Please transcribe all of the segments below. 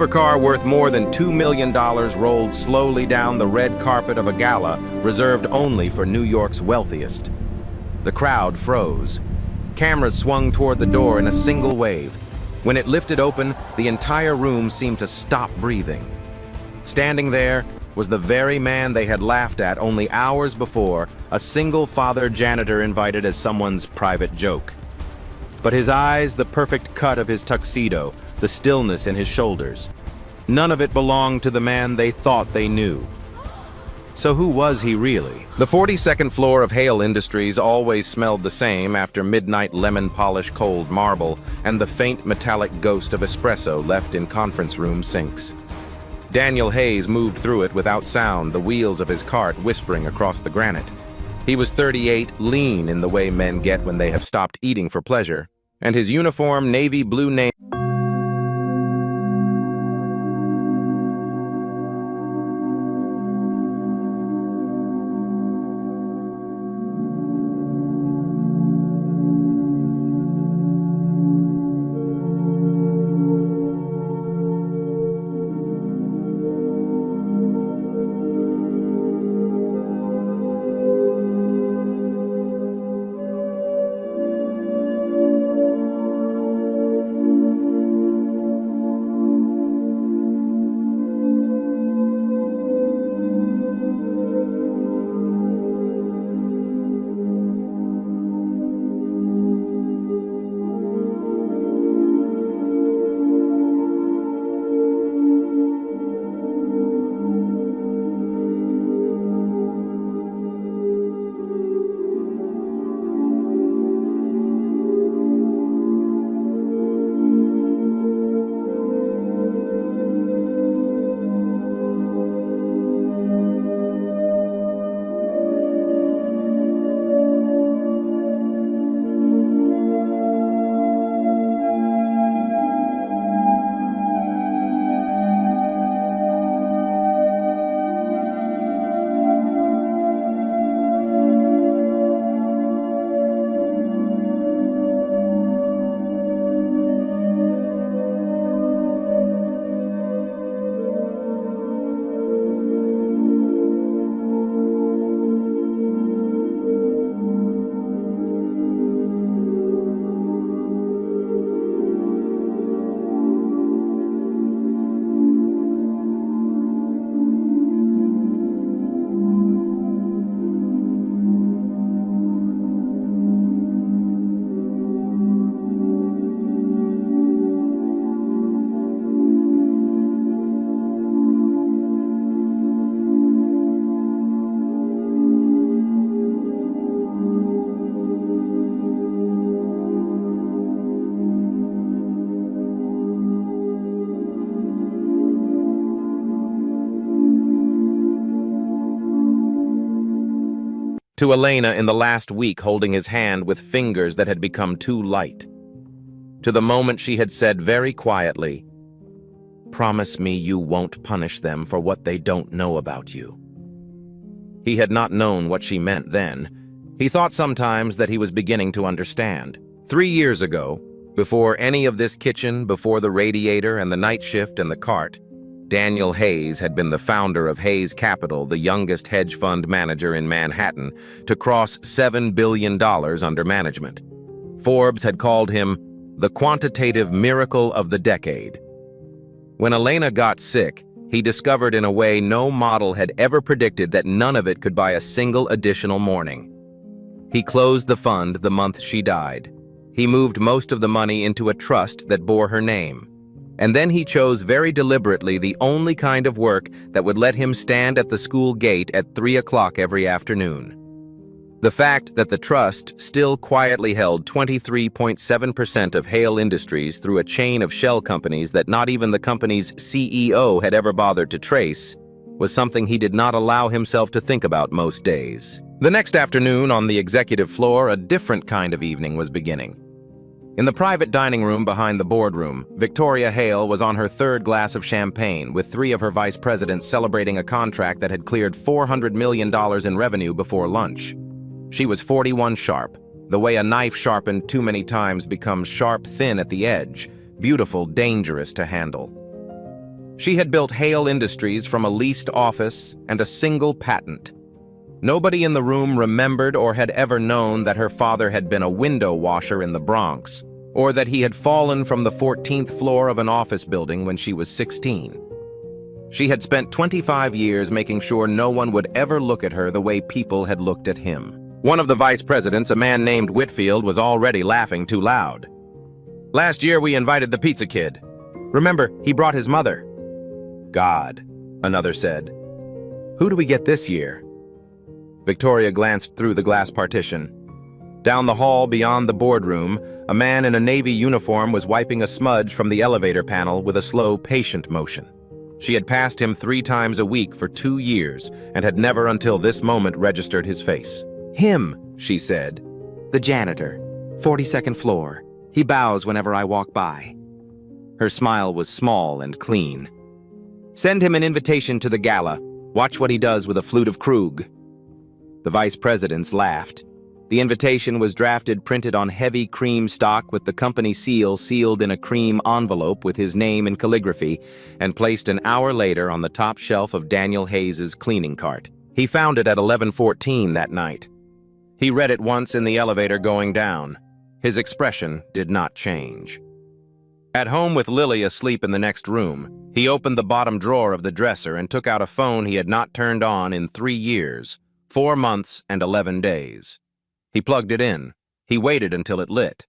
supercar worth more than $2 million rolled slowly down the red carpet of a gala reserved only for New York's wealthiest. The crowd froze. Cameras swung toward the door in a single wave. When it lifted open, the entire room seemed to stop breathing. Standing there was the very man they had laughed at only hours before, a single-father janitor invited as someone's private joke. But his eyes, the perfect cut of his tuxedo, the stillness in his shoulders, none of it belonged to the man they thought they knew. So who was he really? The 42nd floor of Hale Industries always smelled the same after midnight lemon-polished cold marble and the faint metallic ghost of espresso left in conference room sinks. Daniel Hayes moved through it without sound, the wheels of his cart whispering across the granite. He was 38, lean in the way men get when they have stopped eating for pleasure, and his uniform navy blue name. To Elena in the last week holding his hand with fingers that had become too light. To the moment she had said very quietly, "Promise me you won't punish them for what they don't know about you." He had not known what she meant then. He thought sometimes that he was beginning to understand. 3 years ago, before any of this kitchen, before the radiator and the night shift and the cart, Daniel Hayes had been the founder of Hayes Capital, the youngest hedge fund manager in Manhattan, to cross $7 billion under management. Forbes had called him the quantitative miracle of the decade. When Elena got sick, he discovered in a way no model had ever predicted that none of it could buy a single additional morning. He closed the fund the month she died. He moved most of the money into a trust that bore her name. And then he chose very deliberately the only kind of work that would let him stand at the school gate at 3 o'clock every afternoon. The fact that the trust still quietly held 23.7% of Hale Industries through a chain of shell companies that not even the company's CEO had ever bothered to trace was something he did not allow himself to think about most days. The next afternoon on the executive floor, a different kind of evening was beginning. In the private dining room behind the boardroom, Victoria Hale was on her third glass of champagne, with 3 of her vice presidents celebrating a contract that had cleared $400 million in revenue before lunch. She was 41 sharp, the way a knife sharpened too many times becomes sharp thin at the edge, beautiful, dangerous to handle. She had built Hale Industries from a leased office and a single patent. Nobody in the room remembered or had ever known that her father had been a window washer in the Bronx, or that he had fallen from the 14th floor of an office building when she was 16. She had spent 25 years making sure no one would ever look at her the way people had looked at him. One of the vice presidents, a man named Whitfield, was already laughing too loud. "Last year we invited the pizza kid. Remember, he brought his mother." "God," another said. "Who do we get this year?" Victoria glanced through the glass partition. Down the hall beyond the boardroom, a man in a Navy uniform was wiping a smudge from the elevator panel with a slow, patient motion. She had passed him 3 times a week for 2 years and had never until this moment registered his face. "Him," she said. "The janitor. 42nd floor. He bows whenever I walk by." Her smile was small and clean. "Send him an invitation to the gala. Watch what he does with a flute of Krug." The vice presidents laughed. The invitation was drafted printed on heavy cream stock with the company seal sealed in a cream envelope with his name in calligraphy and placed an hour later on the top shelf of Daniel Hayes's cleaning cart. He found it at 11:14 that night. He read it once in the elevator going down. His expression did not change. At home with Lily asleep in the next room, he opened the bottom drawer of the dresser and took out a phone he had not turned on in 3 years, 4 months and 11 days. He plugged it in. He waited until it lit.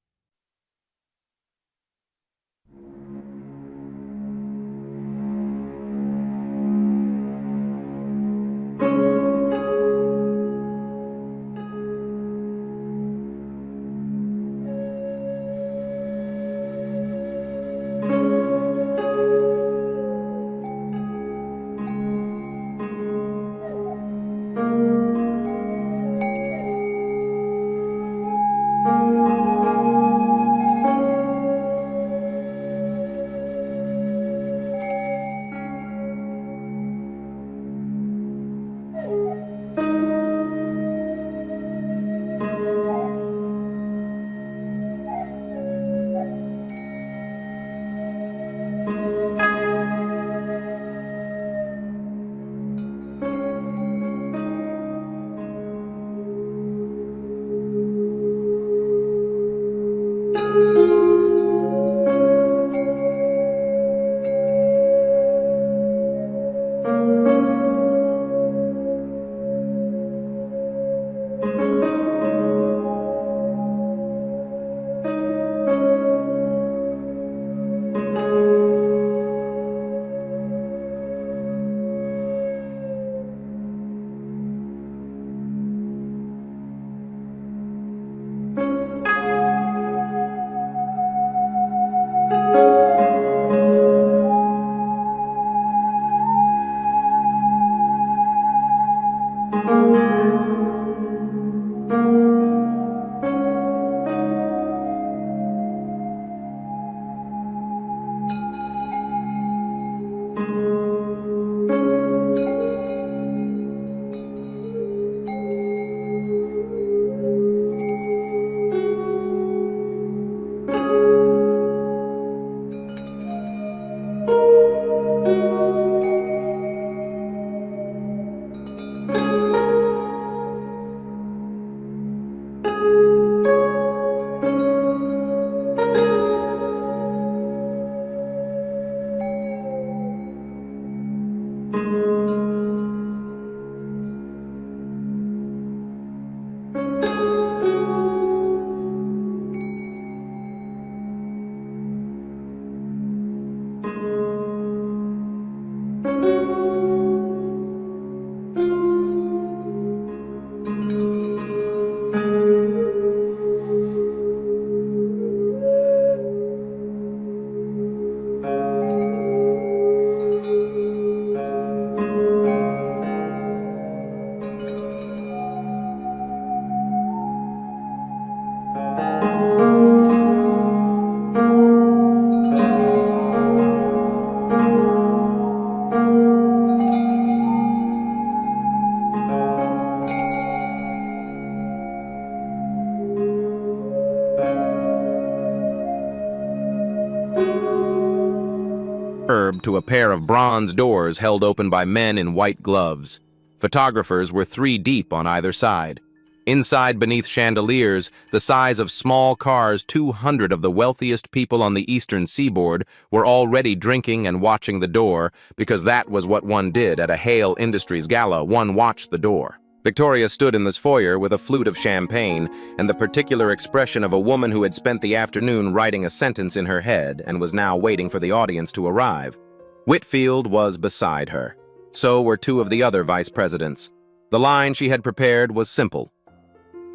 to a pair of bronze doors held open by men in white gloves. Photographers were 3 deep on either side. Inside, beneath chandeliers, the size of small cars, 200 of the wealthiest people on the eastern seaboard were already drinking and watching the door, because that was what one did at a Hale Industries gala. One watched the door. Victoria stood in this foyer with a flute of champagne and the particular expression of a woman who had spent the afternoon writing a sentence in her head and was now waiting for the audience to arrive. Whitfield was beside her. So were 2 of the other vice presidents. The line she had prepared was simple.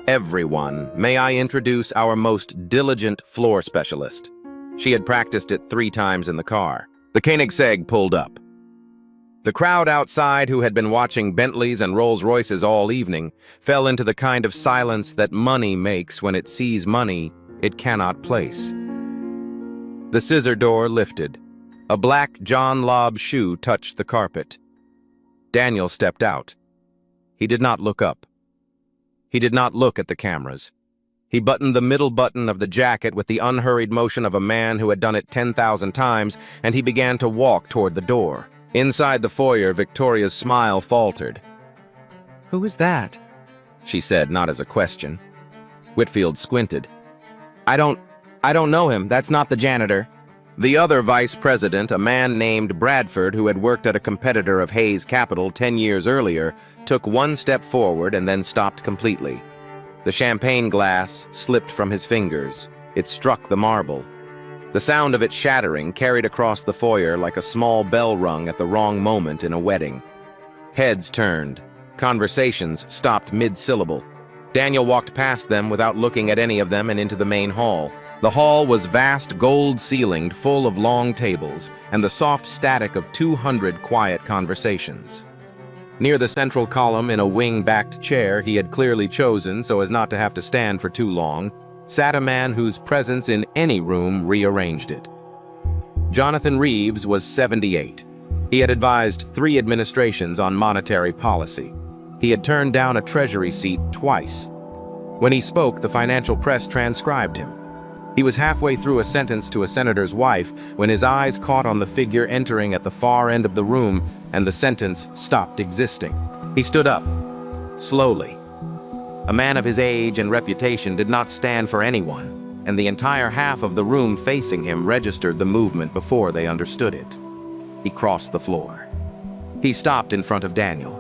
"Everyone, may I introduce our most diligent floor specialist." She had practiced it 3 times in the car. The Koenigsegg pulled up. The crowd outside, who had been watching Bentleys and Rolls-Royces all evening, fell into the kind of silence that money makes when it sees money it cannot place. The scissor door lifted. A black John Lobb shoe touched the carpet. Daniel stepped out. He did not look up. He did not look at the cameras. He buttoned the middle button of the jacket with the unhurried motion of a man who had done it 10,000 times, and he began to walk toward the door. Inside the foyer, Victoria's smile faltered. "Who is that?" she said, not as a question. Whitfield squinted. I don't know him. That's not the janitor." The other vice president, a man named Bradford, who had worked at a competitor of Hayes Capital 10 years earlier, took 1 step forward and then stopped completely. The champagne glass slipped from his fingers. It struck the marble. The sound of it shattering carried across the foyer like a small bell rung at the wrong moment in a wedding. Heads turned. Conversations stopped mid-syllable. Daniel walked past them without looking at any of them and into the main hall. The hall was vast, gold-ceilinged, full of long tables, and the soft static of 200 quiet conversations. Near the central column, in a wing-backed chair he had clearly chosen so as not to have to stand for too long, sat a man whose presence in any room rearranged it. Jonathan Reeves was 78. He had advised 3 administrations on monetary policy. He had turned down a treasury seat twice. When he spoke, the financial press transcribed him. He was halfway through a sentence to a senator's wife when his eyes caught on the figure entering at the far end of the room, and the sentence stopped existing. He stood up, slowly. A man of his age and reputation did not stand for anyone, and the entire half of the room facing him registered the movement before they understood it. He crossed the floor. He stopped in front of Daniel,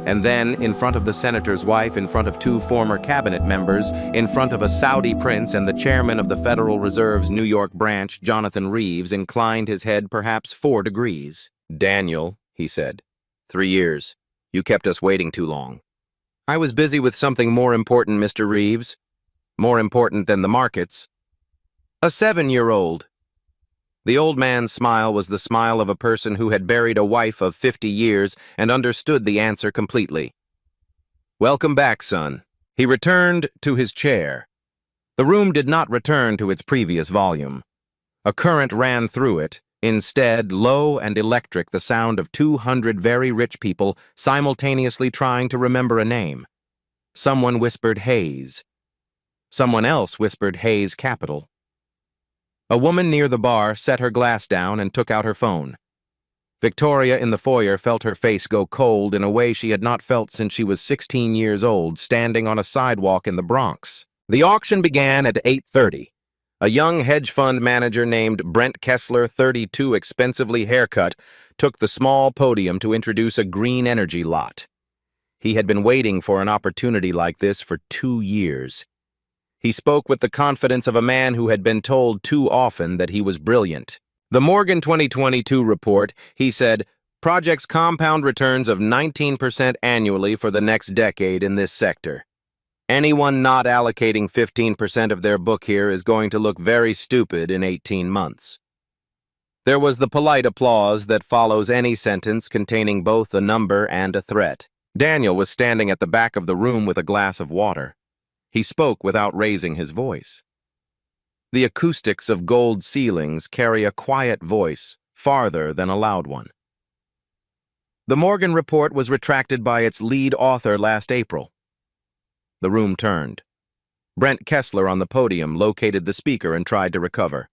and then in front of the senator's wife, in front of 2 former cabinet members, in front of a Saudi prince and the chairman of the Federal Reserve's New York branch. Jonathan Reeves inclined his head perhaps 4 degrees. "Daniel," he said, 3 years. You kept us waiting too long." "I was busy with something more important, Mr. Reeves. More important than the markets." "A 7-year-old. The old man's smile was the smile of a person who had buried a wife of 50 years and understood the answer completely. "Welcome back, son." He returned to his chair. The room did not return to its previous volume. A current ran through it. Instead, low and electric, the sound of 200 very rich people simultaneously trying to remember a name. Someone whispered Hayes. Someone else whispered Hayes Capital. A woman near the bar set her glass down and took out her phone. Victoria in the foyer felt her face go cold in a way she had not felt since she was 16 years old, standing on a sidewalk in the Bronx. The auction began at 8:30. A young hedge fund manager named Brent Kessler, 32, expensively haircut, took the small podium to introduce a green energy lot. He had been waiting for an opportunity like this for 2 years. He spoke with the confidence of a man who had been told too often that he was brilliant. The Morgan 2022 report, he said, projects compound returns of 19% annually for the next decade in this sector. Anyone not allocating 15% of their book here is going to look very stupid in 18 months. There was the polite applause that follows any sentence containing both a number and a threat. Daniel was standing at the back of the room with a glass of water. He spoke without raising his voice. The acoustics of gold ceilings carry a quiet voice farther than a loud one. The Morgan report was retracted by its lead author last April. The room turned. Brent Kessler on the podium located the speaker and tried to recover.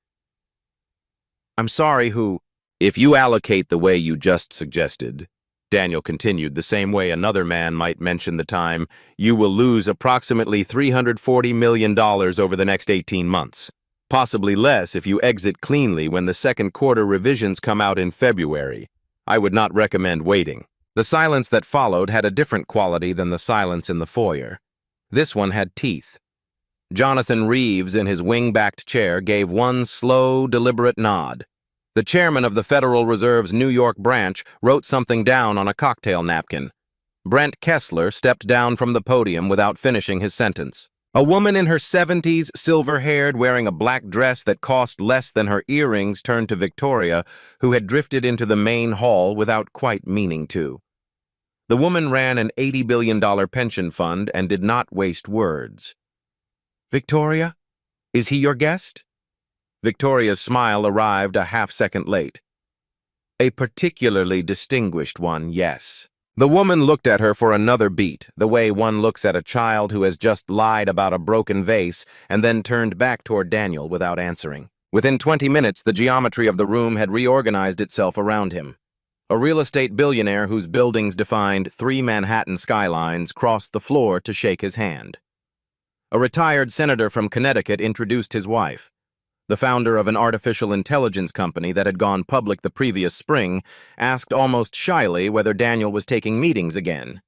"I'm sorry, who?" If you allocate the way you just suggested, Daniel continued, the same way another man might mention the time, you will lose approximately $340 million over the next 18 months. Possibly less if you exit cleanly when the second quarter revisions come out in February. I would not recommend waiting. The silence that followed had a different quality than the silence in the foyer. This one had teeth. Jonathan Reeves, in his wing-backed chair, gave one slow, deliberate nod. The chairman of the Federal Reserve's New York branch wrote something down on a cocktail napkin. Brent Kessler stepped down from the podium without finishing his sentence. A woman in her 70s, silver-haired, wearing a black dress that cost less than her earrings, turned to Victoria, who had drifted into the main hall without quite meaning to. The woman ran an $80 billion pension fund and did not waste words. "Victoria, is he your guest?" Victoria's smile arrived a half-second late. "A particularly distinguished one, yes." The woman looked at her for another beat, the way one looks at a child who has just lied about a broken vase and then turned back toward Daniel without answering. Within 20 minutes, the geometry of the room had reorganized itself around him. A real estate billionaire whose buildings defined 3 Manhattan skylines crossed the floor to shake his hand. A retired senator from Connecticut introduced his wife. The founder of an artificial intelligence company that had gone public the previous spring asked almost shyly whether Daniel was taking meetings again.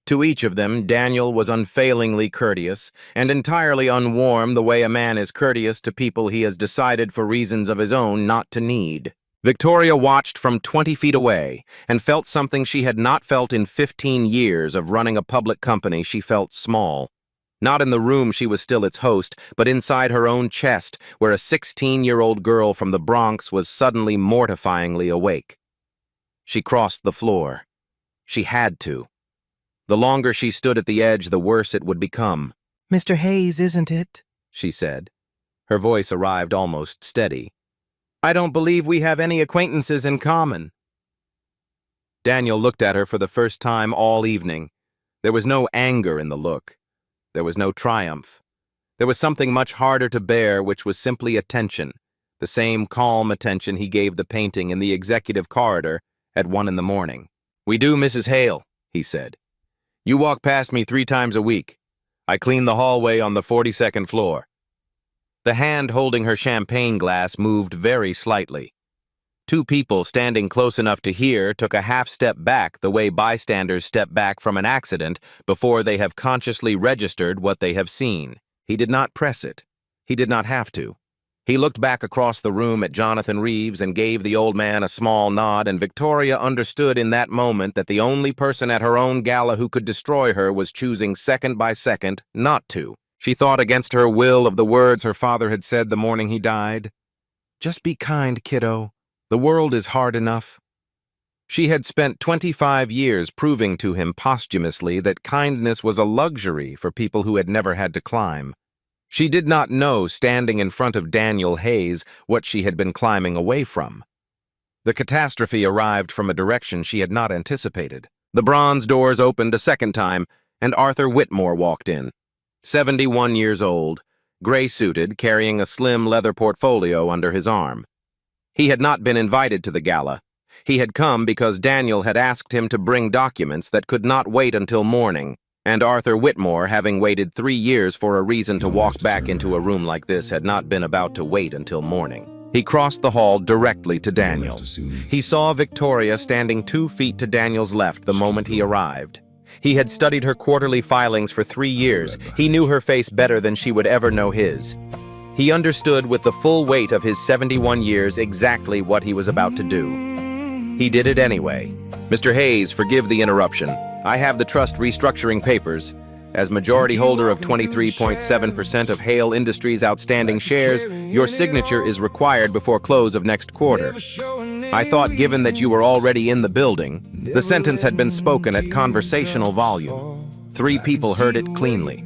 To each of them, Daniel was unfailingly courteous and entirely unwarm the way a man is courteous to people he has decided for reasons of his own not to need. Victoria watched from 20 feet away and felt something she had not felt in 15 years of running a public company. She felt small. Not in the room she was still its host, but inside her own chest, where a 16-year-old girl from the Bronx was suddenly mortifyingly awake. She crossed the floor. She had to. The longer she stood at the edge, the worse it would become. "Mr. Hayes, isn't it?" she said. Her voice arrived almost steady. "I don't believe we have any acquaintances in common." Daniel looked at her for the first time all evening. There was no anger in the look. There was no triumph. There was something much harder to bear, which was simply attention, the same calm attention he gave the painting in the executive corridor at 1 in the morning. "We do, Mrs. Hale," he said. "You walk past me 3 times a week. I clean the hallway on the 42nd floor." The hand holding her champagne glass moved very slightly. 2 people standing close enough to hear took a half-step back the way bystanders step back from an accident before they have consciously registered what they have seen. He did not press it. He did not have to. He looked back across the room at Jonathan Reeves and gave the old man a small nod, and Victoria understood in that moment that the only person at her own gala who could destroy her was choosing second by second not to. She thought against her will of the words her father had said the morning he died. "Just be kind, kiddo. The world is hard enough." She had spent 25 years proving to him posthumously that kindness was a luxury for people who had never had to climb. She did not know, standing in front of Daniel Hayes, what she had been climbing away from. The catastrophe arrived from a direction she had not anticipated. The bronze doors opened a second time, and Arthur Whitmore walked in. 71 years old, gray-suited, carrying a slim leather portfolio under his arm. He had not been invited to the gala. He had come because Daniel had asked him to bring documents that could not wait until morning, and Arthur Whitmore, having waited 3 years for a reason to walk back into a room like this, had not been about to wait until morning. He crossed the hall directly to Daniel. He saw Victoria standing 2 feet to Daniel's left the moment he arrived. He had studied her quarterly filings for 3 years. He knew her face better than she would ever know his. He understood with the full weight of his 71 years exactly what he was about to do. He did it anyway. "Mr. Hayes, forgive the interruption. I have the trust restructuring papers. As majority holder of 23.7% of Hale Industries' outstanding shares, your signature is required before close of next quarter. I thought, given that you were already in the building," the sentence had been spoken at conversational volume. 3 people heard it cleanly.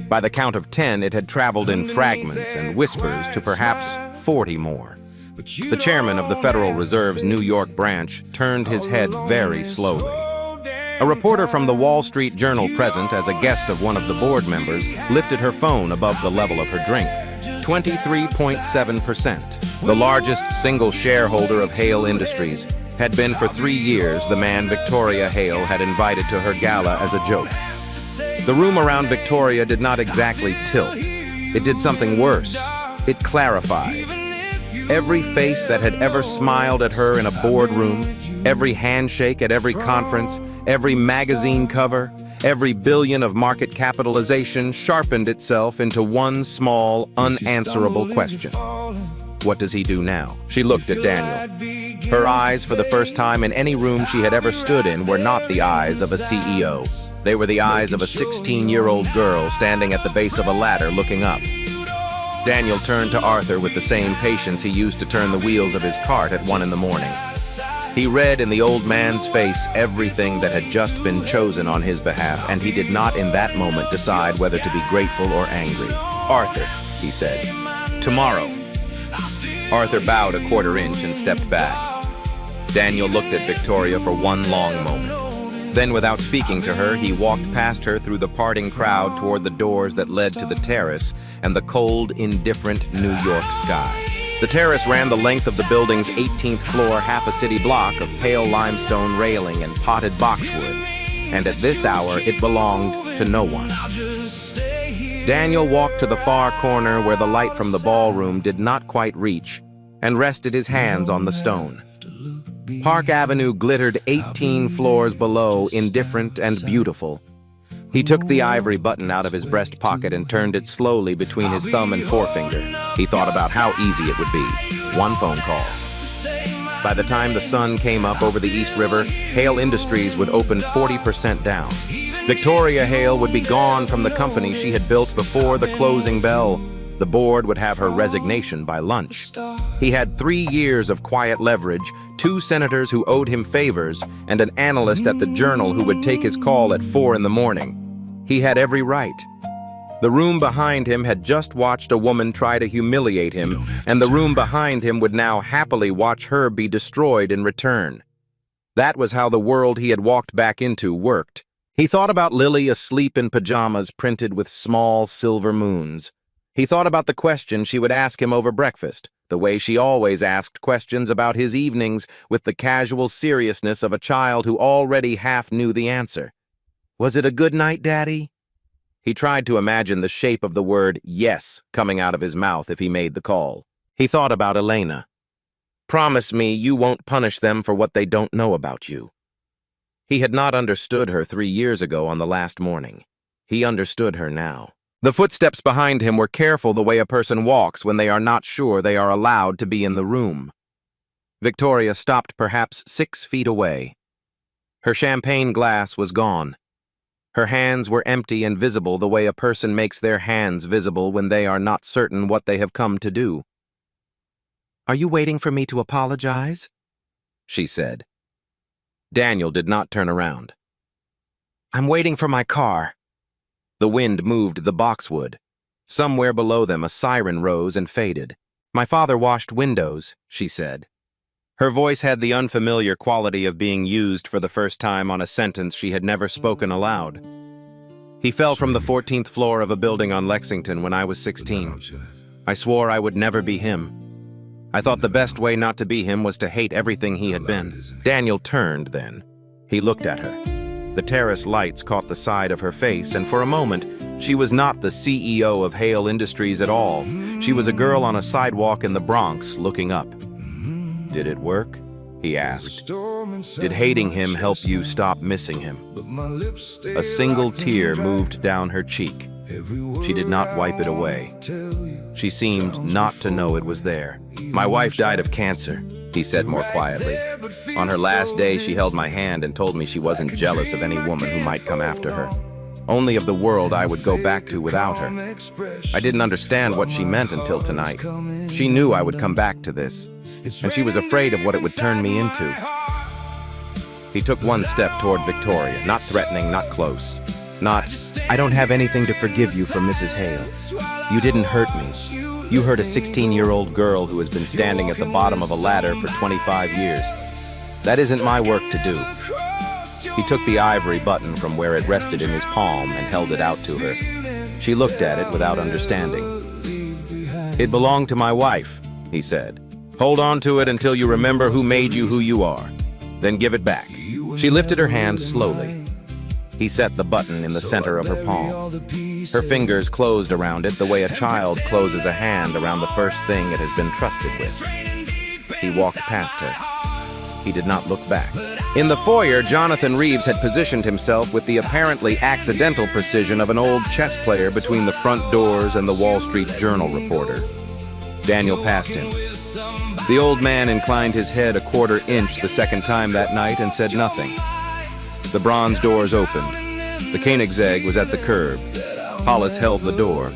By the count of 10, it had traveled in fragments and whispers to perhaps 40 more. The chairman of the Federal Reserve's New York branch turned his head very slowly. A reporter from the Wall Street Journal, present as a guest of one of the board members, lifted her phone above the level of her drink. 23.7%. The largest single shareholder of Hale Industries had been for 3 years the man Victoria Hale had invited to her gala as a joke. The room around Victoria did not exactly tilt. It did something worse. It clarified. Every face that had ever smiled at her in a boardroom, every handshake at every conference, every magazine cover, every billion of market capitalization sharpened itself into one small, unanswerable question. What does he do now? She looked at Daniel. Her eyes, for the first time in any room she had ever stood in, were not the eyes of a CEO. They were the eyes of a 16-year-old girl standing at the base of a ladder looking up. Daniel turned to Arthur with the same patience he used to turn the wheels of his cart at 1 in the morning. He read in the old man's face everything that had just been chosen on his behalf, and he did not in that moment decide whether to be grateful or angry. "Arthur," he said, "tomorrow." Arthur bowed a 1/4 inch and stepped back. Daniel looked at Victoria for one long moment. Then, without speaking to her, he walked past her through the parting crowd toward the doors that led to the terrace and the cold, indifferent New York sky. The terrace ran the length of the building's 18th floor, half a city block of pale limestone railing and potted boxwood, and at this hour it belonged to no one. Daniel walked to the far corner where the light from the ballroom did not quite reach and rested his hands on the stone. Park Avenue glittered 18 floors below, indifferent and beautiful. He took the ivory button out of his breast pocket and turned it slowly between his thumb and forefinger. He thought about how easy it would be. One phone call. By the time the sun came up over the East River, Hale Industries would open 40% down. Victoria Hale would be gone from the company she had built before the closing bell. The board would have her resignation by lunch. He had 3 years of quiet leverage, 2 senators who owed him favors, and an analyst at the Journal who would take his call at 4 in the morning. He had every right. The room behind him had just watched a woman try to humiliate him, and the room behind him would now happily watch her be destroyed in return. That was how the world he had walked back into worked. He thought about Lily asleep in pajamas printed with small silver moons. He thought about the question she would ask him over breakfast, the way she always asked questions about his evenings with the casual seriousness of a child who already half knew the answer. Was it a good night, Daddy? He tried to imagine the shape of the word yes coming out of his mouth if he made the call. He thought about Elena. Promise me you won't punish them for what they don't know about you. He had not understood her 3 years ago on the last morning. He understood her now. The footsteps behind him were careful the way a person walks when they are not sure they are allowed to be in the room. Victoria stopped perhaps 6 feet away. Her champagne glass was gone. Her hands were empty and visible the way a person makes their hands visible when they are not certain what they have come to do. "Are you waiting for me to apologize?" she said. Daniel did not turn around. "I'm waiting for my car." The wind moved the boxwood. Somewhere below them a siren rose and faded. "My father washed windows," she said. Her voice had the unfamiliar quality of being used for the first time on a sentence she had never spoken aloud. "He fell from the 14th floor of a building on Lexington when I was 16. I swore I would never be him. I thought the best way not to be him was to hate everything he had been." Daniel turned then. He looked at her. The terrace lights caught the side of her face, and for a moment, she was not the CEO of Hale Industries at all. She was a girl on a sidewalk in the Bronx looking up. "Did it work?" he asked. "Did hating him help you stop missing him?" A single tear moved down her cheek. She did not wipe it away. She seemed not to know it was there. "My wife died of cancer," he said more quietly. "On her last day, she held my hand and told me she wasn't jealous of any woman who might come after her. Only of the world I would go back to without her. I didn't understand what she meant until tonight. She knew I would come back to this, and she was afraid of what it would turn me into." He took one step toward Victoria, not threatening, not close. Not, "I don't have anything to forgive you for Mrs. Hale. You didn't hurt me. You hurt a 16-year-old girl who has been standing at the bottom of a ladder for 25 years. That isn't my work to do." He took the ivory button from where it rested in his palm and held it out to her. She looked at it without understanding. "It belonged to my wife," he said. "Hold on to it until you remember who made you who you are. Then give it back." She lifted her hand slowly. He set the button in the center of her palm. Her fingers closed around it the way a child closes a hand around the first thing it has been trusted with. He walked past her. He did not look back. In the foyer, Jonathan Reeves had positioned himself with the apparently accidental precision of an old chess player between the front doors and the Wall Street Journal reporter. Daniel passed him. The old man inclined his head a quarter inch the second time that night and said nothing. The bronze doors opened. The Koenigsegg was at the curb. Hollis held the door.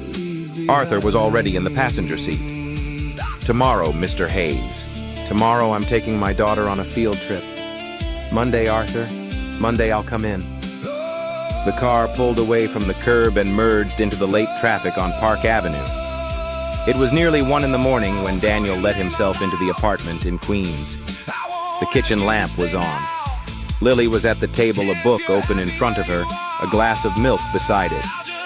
Arthur was already in the passenger seat. "Tomorrow, Mr. Hayes. Tomorrow I'm taking my daughter on a field trip. Monday, Arthur. Monday I'll come in." The car pulled away from the curb and merged into the late traffic on Park Avenue. It was nearly 1 in the morning when Daniel let himself into the apartment in Queens. The kitchen lamp was on. Lily was at the table, a book open in front of her, a glass of milk beside it,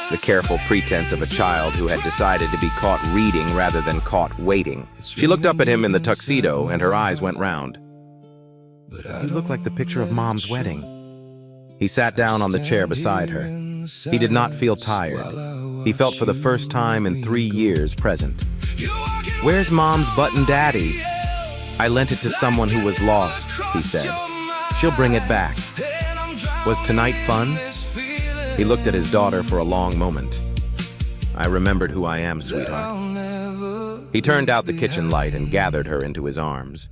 the careful pretense of a child who had decided to be caught reading rather than caught waiting. She looked up at him in the tuxedo, and her eyes went round. "You look like the picture of Mom's wedding." He sat down on the chair beside her. He did not feel tired. He felt for the first time in 3 years present. "Where's Mom's button, Daddy?" "I lent it to someone who was lost," he said. "She'll bring it back." "Was tonight fun?" He looked at his daughter for a long moment. "I remembered who I am, sweetheart." He turned out the kitchen light and gathered her into his arms.